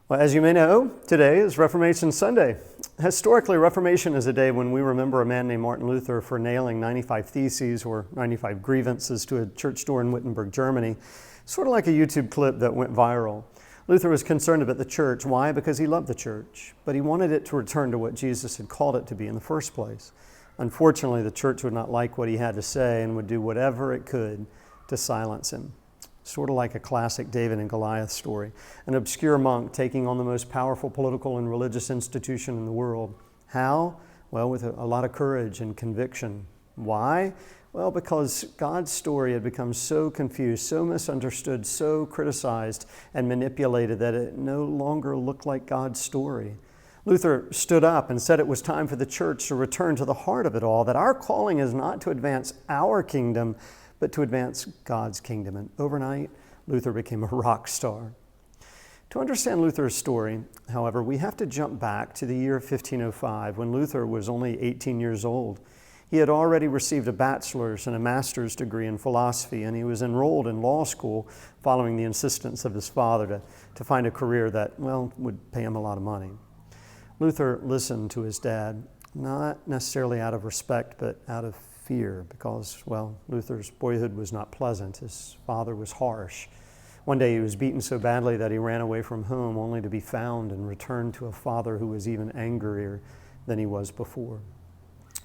Well, as you may know, today is Reformation Sunday. Historically, Reformation is a day when we remember a man named Martin Luther for nailing 95 theses or 95 grievances to a church door in Wittenberg, Germany, sort of like a YouTube clip that went viral. Luther was concerned about the church. Why? Because he loved the church, but he wanted it to return to what Jesus had called it to be in the first place. Unfortunately, the church would not like what he had to say and would do whatever it could to silence him. Sort of like a classic David and Goliath story. An obscure monk taking on the most powerful political and religious institution in the world. How? Well, with a lot of courage and conviction. Why? Well, because God's story had become so confused, so misunderstood, so criticized and manipulated that it no longer looked like God's story. Luther stood up and said it was time for the church to return to the heart of it all, that our calling is not to advance our kingdom, but to advance God's kingdom. And overnight, Luther became a rock star. To understand Luther's story, however, we have to jump back to the year 1505, when Luther was only 18 years old. He had already received a bachelor's and a master's degree in philosophy, and he was enrolled in law school following the insistence of his father to find a career that, well, would pay him a lot of money. Luther listened to his dad, not necessarily out of respect, but out of fear, because, well, Luther's boyhood was not pleasant. His father was harsh. One day he was beaten so badly that he ran away from home, only to be found and returned to a father who was even angrier than he was before.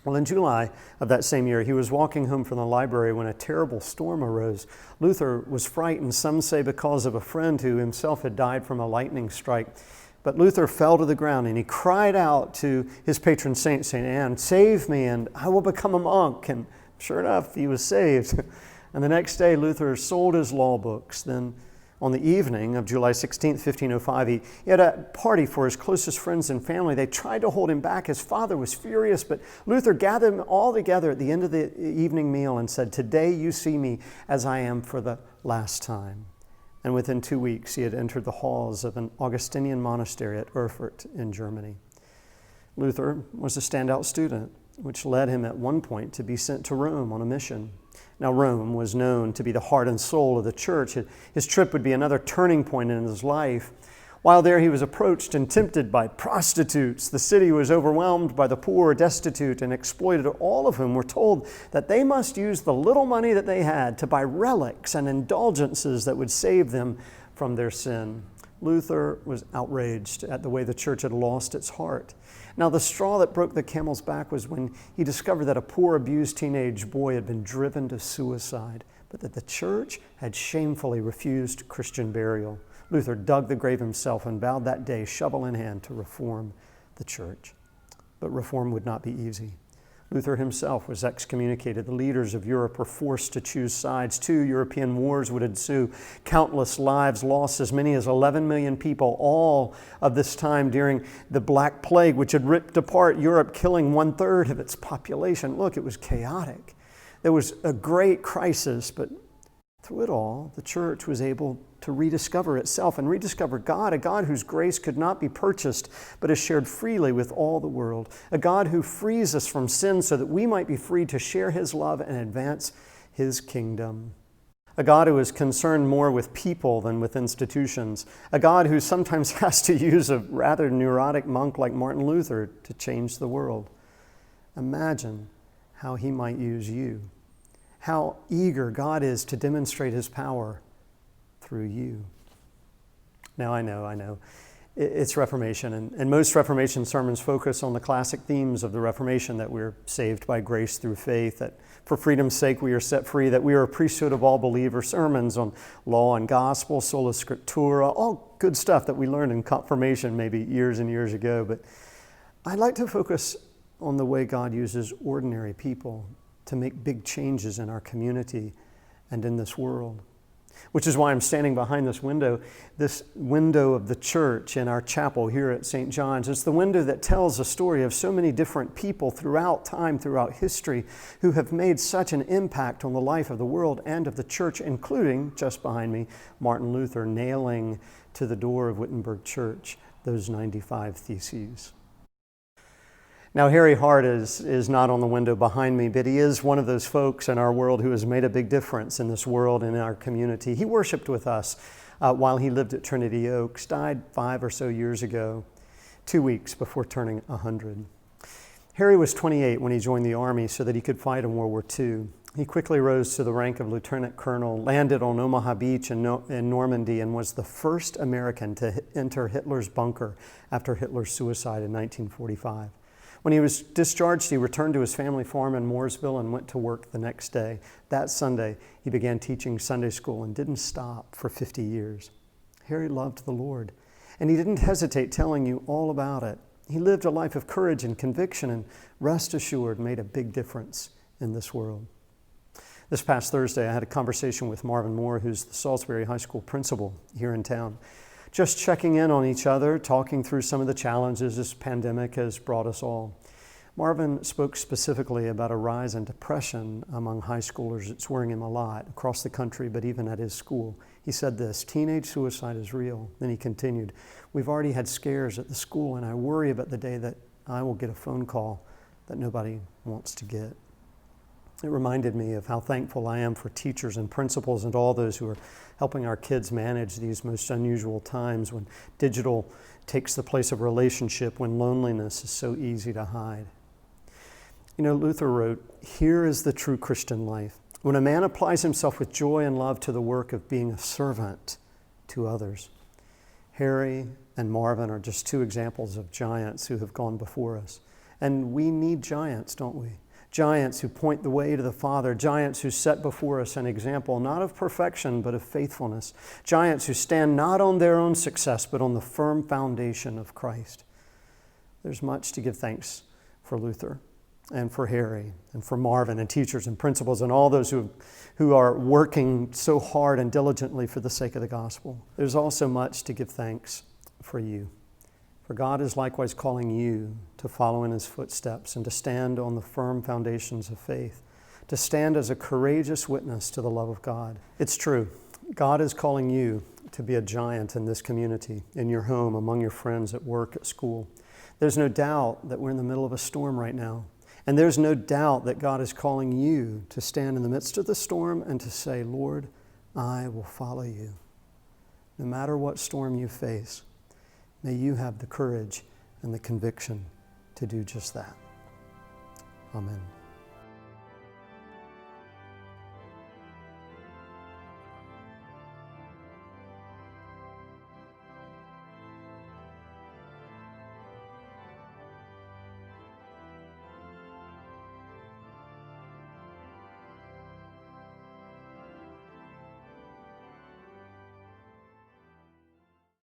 Well, in July of that same year, he was walking home from the library when a terrible storm arose. Luther was frightened, some say because of a friend who himself had died from a lightning strike. But Luther fell to the ground and he cried out to his patron saint, St. Anne, "Save me and I will become a monk." And sure enough, he was saved. And the next day, Luther sold his law books. Then on the evening of July 16th, 1505, he had a party for his closest friends and family. They tried to hold him back. His father was furious, but Luther gathered them all together at the end of the evening meal and said, "Today you see me as I am for the last time." And within 2 weeks, he had entered the halls of an Augustinian monastery at Erfurt in Germany. Luther was a standout student, which led him at one point to be sent to Rome on a mission. Now, Rome was known to be the heart and soul of the church. His trip would be another turning point in his life. While there, he was approached and tempted by prostitutes. The city was overwhelmed by the poor, destitute, and exploited, all of whom were told that they must use the little money that they had to buy relics and indulgences that would save them from their sin. Luther was outraged at the way the church had lost its heart. Now, the straw that broke the camel's back was when he discovered that a poor, abused teenage boy had been driven to suicide, but that the church had shamefully refused Christian burial. Luther dug the grave himself and vowed that day, shovel in hand, to reform the church. But reform would not be easy. Luther himself was excommunicated. The leaders of Europe were forced to choose sides. 2 European wars would ensue. Countless lives lost, as many as 11 million people, all of this time during the Black Plague, which had ripped apart Europe, killing 1/3 of its population. Look, it was chaotic. There was a great crisis, but through it all, the church was able to rediscover itself and rediscover God, a God whose grace could not be purchased, but is shared freely with all the world, a God who frees us from sin so that we might be free to share his love and advance his kingdom. A God who is concerned more with people than with institutions, a God who sometimes has to use a rather neurotic monk like Martin Luther to change the world. Imagine how he might use you. How eager God is to demonstrate his power through you. Now, I know. It's Reformation, and most Reformation sermons focus on the classic themes of the Reformation, that we're saved by grace through faith, that for freedom's sake we are set free, that we are a priesthood of all believers, sermons on law and gospel, sola scriptura, all good stuff that we learned in confirmation maybe years and years ago. But I'd like to focus on the way God uses ordinary people to make big changes in our community and in this world. Which is why I'm standing behind this window of the church in our chapel here at St. John's. It's the window that tells the story of so many different people throughout time, throughout history, who have made such an impact on the life of the world and of the church, including, just behind me, Martin Luther nailing to the door of Wittenberg Church those 95 theses. Now, Harry Hart is not on the window behind me, but he is one of those folks in our world who has made a big difference in this world and in our community. He worshiped with us while he lived at Trinity Oaks, died 5 or so years ago, 2 weeks before turning 100. Harry was 28 when he joined the Army so that he could fight in World War II. He quickly rose to the rank of lieutenant colonel, landed on Omaha Beach in Normandy, and was the first American to enter Hitler's bunker after Hitler's suicide in 1945. When he was discharged, he returned to his family farm in Mooresville and went to work the next day. That Sunday, he began teaching Sunday school and didn't stop for 50 years. Harry loved the Lord, and he didn't hesitate telling you all about it. He lived a life of courage and conviction, and rest assured, made a big difference in this world. This past Thursday, I had a conversation with Marvin Moore, who's the Salisbury High School principal here in town. Just checking in on each other, talking through some of the challenges this pandemic has brought us all. Marvin spoke specifically about a rise in depression among high schoolers. It's worrying him a lot across the country, but even at his school. He said this, "Teenage suicide is real." Then he continued, "We've already had scares at the school, and I worry about the day that I will get a phone call that nobody wants to get." It reminded me of how thankful I am for teachers and principals and all those who are helping our kids manage these most unusual times when digital takes the place of relationship, when loneliness is so easy to hide. You know, Luther wrote, "Here is the true Christian life, when a man applies himself with joy and love to the work of being a servant to others." Harry and Marvin are just 2 examples of giants who have gone before us. And we need giants, don't we? Giants who point the way to the Father, giants who set before us an example not of perfection but of faithfulness, giants who stand not on their own success but on the firm foundation of Christ. There's much to give thanks for Luther and for Harry and for Marvin and teachers and principals and all those who are working so hard and diligently for the sake of the gospel. There's also much to give thanks for you. For God is likewise calling you to follow in his footsteps and to stand on the firm foundations of faith, to stand as a courageous witness to the love of God. It's true. God is calling you to be a giant in this community, in your home, among your friends, at work, at school. There's no doubt that we're in the middle of a storm right now. And there's no doubt that God is calling you to stand in the midst of the storm and to say, "Lord, I will follow you." No matter what storm you face, may you have the courage and the conviction to do just that. Amen.